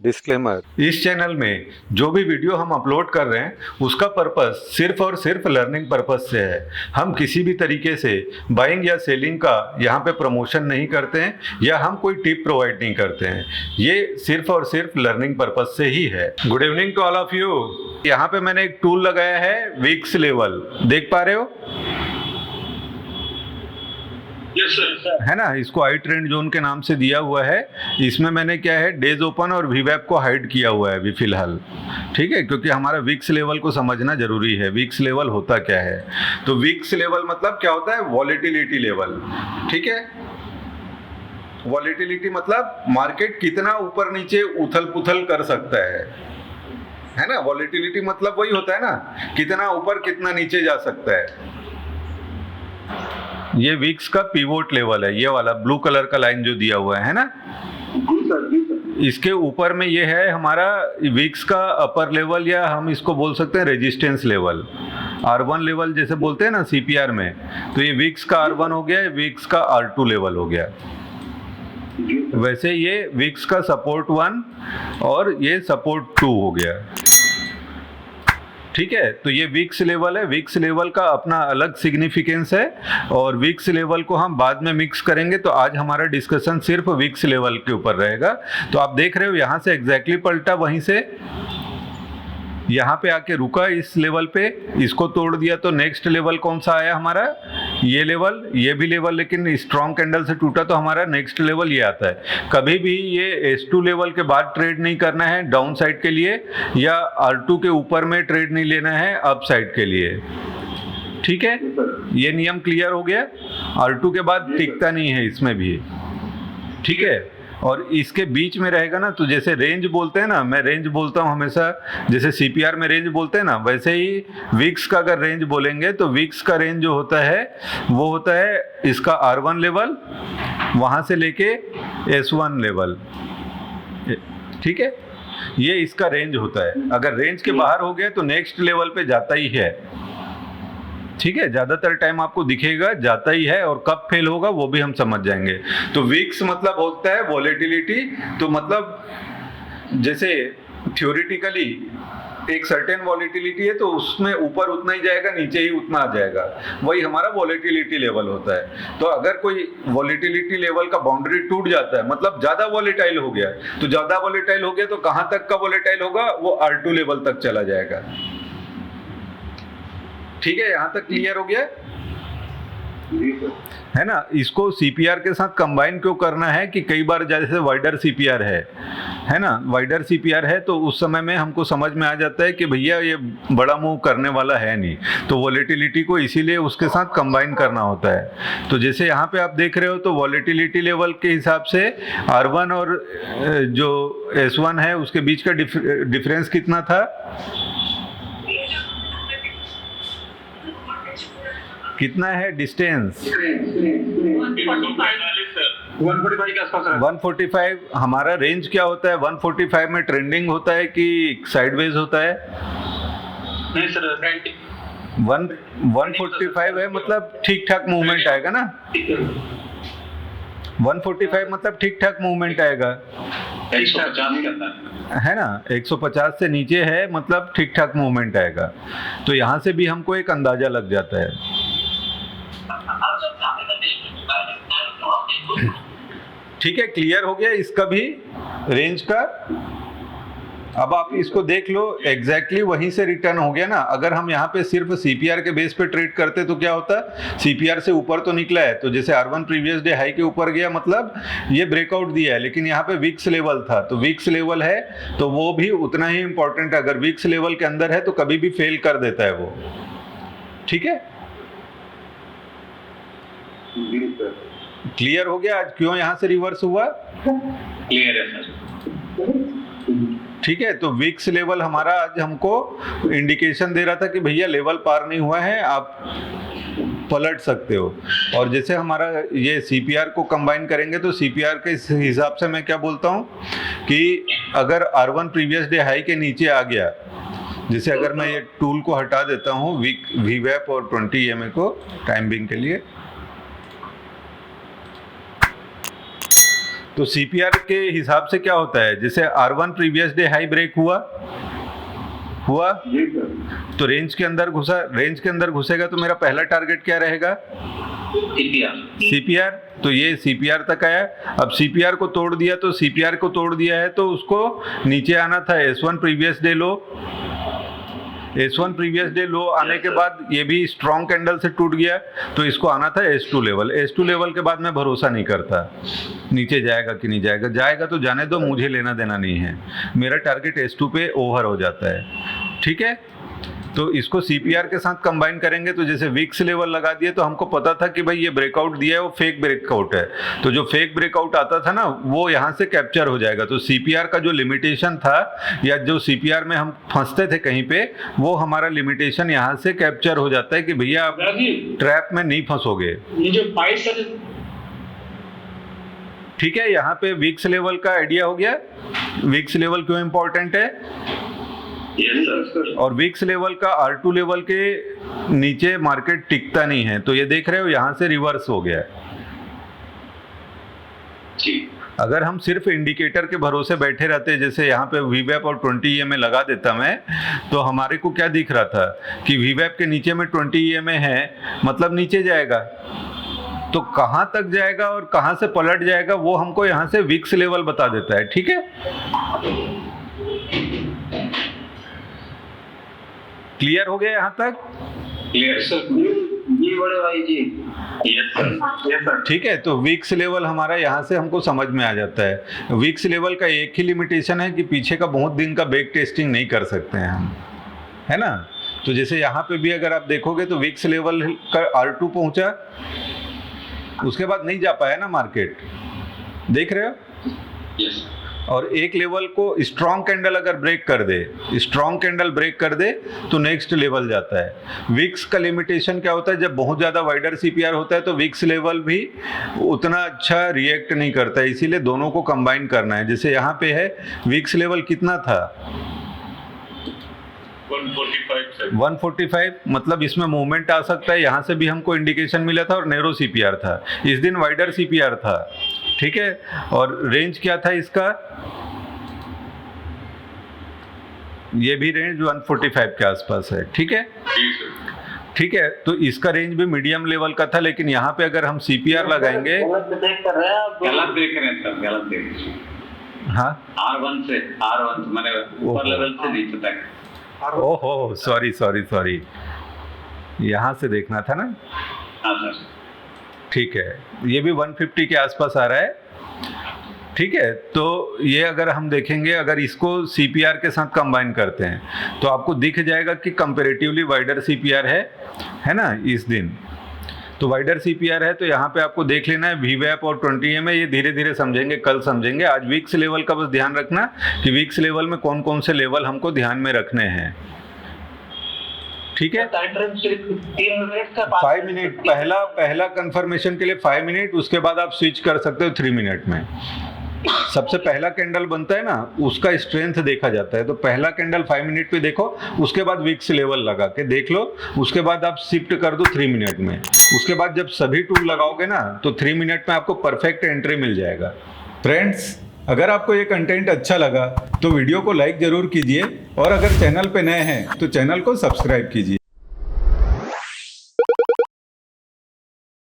Disclaimer, इस channel में जो भी वीडियो हम अपलोड कर रहे हैं उसका पर्पस सिर्फ और सिर्फ लर्निंग पर्पस से है। हम किसी भी तरीके से बाइंग या सेलिंग का यहाँ पे प्रमोशन नहीं करते हैं या हम कोई टिप प्रोवाइड नहीं करते हैं। ये सिर्फ और सिर्फ लर्निंग पर्पस से ही है। Good evening to all of you. यहाँ पे मैंने एक टूल लगाया है विक्स लेवल, देख पा रहे हो? Yes, sir. है ना, इसको आई ट्रेंड जोन के नाम से दिया हुआ है। इसमें मैंने क्या है, डेज ओपन और वीवैप को हाइड किया हुआ है अभी फिलहाल, ठीक है, क्योंकि हमारा विक्स लेवल को समझना जरूरी है। विक्स लेवल होता क्या है? तो विक्स लेवल मतलब क्या होता है? वॉलेटिलिटी लेवल, ठीक है। वॉलेटिलिटी मतलब मार्केट कितना ऊपर नीचे उथल पुथल कर सकता है ना। वॉलेटिलिटी मतलब वही होता है ना, कितना ऊपर कितना नीचे जा सकता है। ये विक्स का पिवोट लेवल है, ये वाला ब्लू कलर का लाइन जो दिया हुआ है ना। इसके ऊपर में ये है हमारा विक्स का अपर लेवल, या हम इसको बोल सकते हैं रेजिस्टेंस लेवल, R1 लेवल जैसे बोलते हैं ना CPR में। तो ये विक्स का R1 हो गया, विक्स का R2 लेवल हो गया। वैसे ये विक्स का सपोर्ट 1 और ये सपोर्ट 2 हो गया, ठीक है। तो ये विक्स लेवल है। विक्स लेवल का अपना अलग सिग्निफिकेंस है और विक्स लेवल को हम बाद में मिक्स करेंगे। तो आज हमारा डिस्कशन सिर्फ विक्स लेवल के ऊपर रहेगा। तो आप देख रहे हो यहाँ से एग्जैक्टली पलटा, वहीं से यहाँ पे आके रुका इस लेवल पे, इसको तोड़ दिया। तो नेक्स्ट लेवल कौन सा आया हमारा? ये लेवल, ये भी लेवल, लेकिन स्ट्रॉन्ग कैंडल से टूटा तो हमारा नेक्स्ट लेवल ये आता है। कभी भी ये S2 लेवल के बाद ट्रेड नहीं करना है डाउन साइड के लिए, या R2 के ऊपर में ट्रेड नहीं लेना है अप साइड के लिए, ठीक है। ये नियम क्लियर हो गया। R2 के बाद टिकता नहीं है इसमें भी, ठीक है। और इसके बीच में रहेगा ना, तो जैसे रेंज बोलते हैं ना, मैं रेंज बोलता हूँ हमेशा, जैसे CPR में रेंज बोलते हैं ना, वैसे ही विक्स का अगर रेंज बोलेंगे तो विक्स का रेंज जो होता है वो होता है इसका R1 लेवल, वहाँ से लेके S1 लेवल, ठीक है। ये इसका रेंज होता है। अगर रेंज के बाहर हो गया तो नेक्स्ट लेवल पे जाता ही है, ठीक है। ज्यादातर टाइम आपको दिखेगा जाता ही है, और कब फेल होगा वो भी हम समझ जाएंगे। तो विक्स मतलब होता है वॉलेटिलिटी। तो मतलब जैसे थ्योरेटिकली एक सर्टेन वॉलेटिलिटी है तो उसमें ऊपर उतना ही जाएगा, नीचे ही उतना आ जाएगा, वही हमारा वॉलेटिलिटी लेवल होता है। तो अगर कोई वॉलेटिलिटी लेवल का बाउंड्री टूट जाता है, मतलब ज्यादा वॉलेटाइल हो गया, तो ज्यादा वॉलेटाइल हो गया तो कहां तक का वॉलेटाइल होगा? वो R2 लेवल तक चला जाएगा, ठीक है। यहां तक क्लियर हो गया है ना। इसको CPR के साथ कंबाइन क्यों करना है कि कई बार जैसे वाइडर CPR है ना, वाइडर CPR है तो उस समय में हमको समझ में आ जाता है कि भैया ये बड़ा मूव करने वाला है नहीं, तो वॉलेटिलिटी को इसीलिए उसके साथ कंबाइन करना होता है। तो जैसे यहाँ पे आप देख रहे हो, तो वॉलेटिलिटी लेवल के हिसाब से R1 और जो S1 है उसके बीच का डिफरेंस कितना था? कितना है डिस्टेंस? 145 के आसपास है। 145। हमारा रेंज क्या होता है? 145 में ट्रेंडिंग होता है कि साइडवेज होता है? नहीं सर, 145 है मतलब ठीक ठाक मूवमेंट आएगा ना। 145 मतलब ठीक ठाक मूवमेंट आएगा, 150 है ना। 150 से नीचे है मतलब ठीक ठाक मूवमेंट आएगा। तो यहाँ से भी हमको एक अंदाजा लग जाता है, ठीक है। क्लियर हो गया इसका भी रेंज का। अब आप इसको देख लो, एग्जैक्टली वहीं से रिटर्न हो गया ना। अगर हम यहाँ पे सिर्फ CPR के बेस पे ट्रेड करते तो क्या होता? CPR से ऊपर तो निकला है, तो जैसे R1 प्रीवियस डे हाई के ऊपर गया, मतलब ये ब्रेकआउट दिया है, लेकिन यहाँ पे विक्स लेवल था, तो विक्स लेवल है तो वो भी उतना ही इंपॉर्टेंट है। अगर विक्स लेवल के अंदर है तो कभी भी फेल कर देता है वो, ठीक है। क्लियर हो गया आज क्यों यहाँ से रिवर्स हुआ? क्लियर है सर, ठीक है। तो विक्स लेवल हमारा आज हमको इंडिकेशन दे रहा था कि भैया लेवल पार नहीं हुआ है, आप पलट सकते हो। और जैसे हमारा ये CPR को कंबाइन करेंगे तो CPR के हिसाब से मैं क्या बोलता हूँ कि अगर R1 प्रीवियस डे हाई के नीचे आ गया, जैसे अगर मैं ये टूल को हटा देता हूँ VWAP और 20 EMA को टाइम बिंग के लिए, तो सीपीआर के हिसाब से क्या होता है, जैसे R1 previous day high break हुआ जी सर। तो रेंज के अंदर घुसेगा तो मेरा पहला टारगेट क्या रहेगा, सीपीआर। तो ये सीपीआर तक आया। अब सीपीआर को तोड़ दिया, तो सीपीआर को तोड़ दिया है तो उसको नीचे आना था S1 प्रीवियस डे लो। S1 प्रीवियस डे लो आने के बाद ये भी स्ट्रॉन्ग कैंडल से टूट गया, तो इसको आना था S2 लेवल। S2 लेवल के बाद मैं भरोसा नहीं करता नीचे जाएगा कि नहीं जाएगा। जाएगा तो जाने दो, मुझे लेना देना नहीं है। मेरा टारगेट S2 पे ओवर हो जाता है, ठीक है। तो इसको सीपीआर के साथ कंबाइन करेंगे तो जैसे विक्स लेवल लगा दिए तो हमको पता था कि भाई ये ब्रेकआउट दिया है वो फेक ब्रेकआउट है, तो जो फेक ब्रेकआउट आता था ना वो यहाँ से कैप्चर हो जाएगा। तो सीपीआर का जो लिमिटेशन था या जो सीपीआर में हम फंसते थे कहीं पे, वो हमारा लिमिटेशन यहाँ से कैप्चर हो जाता है कि भैया आप ट्रैप में नहीं फंसोगे। ये जो प्राइस है, ठीक है, यहाँ पे विक्स लेवल का आइडिया हो गया। विक्स लेवल क्यों इंपॉर्टेंट है, और विक्स लेवल का R2 लेवल के नीचे मार्केट टिकता नहीं है। तो ये देख रहे हो यहाँ से रिवर्स हो गया। अगर हम सिर्फ इंडिकेटर के भरोसे बैठे रहते, जैसे यहाँ पे VWAP और 20 EMA लगा देता मैं, तो हमारे को क्या दिख रहा था कि VWAP के नीचे में 20 EMA है, मतलब नीचे जाएगा। तो कहाँ तक जाएगा और कहाँ से पलट जाएगा वो हमको यहाँ से विक्स लेवल बता देता है, ठीक है। क्लियर हो गया यहाँ तक? Clear sir. जी बड़े भाई जी। Yes sir. ठीक है, तो विक्स लेवल हमारा यहाँ से हमको समझ में आ जाता है। विक्स लेवल का एक ही लिमिटेशन है कि पीछे का बहुत दिन का बैक टेस्टिंग नहीं कर सकते हैं हम, है ना। तो जैसे यहाँ पे भी अगर आप देखोगे तो विक्स लेवल का R2 पहुंचा, उसके बाद नहीं जा पाया ना मार्केट, देख रहे हो। यस। और एक लेवल को स्ट्रॉन्ग कैंडल अगर ब्रेक कर दे तो नेक्स्ट लेवल जाता है। विक्स का लिमिटेशन क्या होता है, जब बहुत ज़्यादा वाइडर सीपीआर होता है तो विक्स लेवल भी उतना अच्छा रिएक्ट नहीं करता है, इसीलिए दोनों को कंबाइन करना है। जैसे यहाँ पे है विक्स लेवल कितना था, 145, मतलब इसमें मूवमेंट आ सकता है। यहाँ से भी हमको इंडिकेशन मिला था और नैरो सीपीआर था, इस दिन वाइडर सीपीआर था, ठीक है। और रेंज क्या था इसका, ये भी रेंज 145 के आसपास है, ठीक है। ठीक है, तो इसका रेंज भी मीडियम लेवल का था, लेकिन यहाँ पे अगर हम सीपीआर लगाएंगे, गलत देख रहे हैं सर, गलत देख रहे हैं। हाँ, R1 मैंने ऊपर लेवल से नीचे तक। ओहो सॉरी, यहाँ से देखना था ना। हाँ सर। ठीक है, ये भी 150 के आसपास आ रहा है, ठीक है। तो ये अगर हम देखेंगे, अगर इसको सीपीआर के साथ कंबाइन करते हैं तो आपको दिख जाएगा कि कंपैरेटिवली वाइडर सीपीआर है ना इस दिन। तो वाइडर सीपीआर है तो यहाँ पे आपको देख लेना है VWAP और 20 EMA, ये धीरे धीरे समझेंगे, कल समझेंगे। आज विक्स लेवल का बस ध्यान रखना कि विक्स लेवल में कौन कौन से लेवल हमको ध्यान में रखने हैं, ठीक है। 5 मिनट पहला कंफर्मेशन के लिए 5 मिनट, उसके बाद आप स्विच कर सकते हो 3 मिनट में। सबसे पहला कैंडल बनता है ना, उसका स्ट्रेंथ देखा जाता है। तो पहला कैंडल 5 मिनट पे देखो, उसके बाद विक्स लेवल लगा के देख लो, उसके बाद आप शिफ्ट कर दो 3 मिनट में। उसके बाद जब सभी टूल लगाओगे ना तो 3 मिनट में आपको परफेक्ट एंट्री मिल जाएगा। फ्रेंड्स, अगर आपको ये कंटेंट अच्छा लगा तो वीडियो को लाइक जरूर कीजिए, और अगर चैनल पे नए हैं तो चैनल को सब्सक्राइब कीजिए।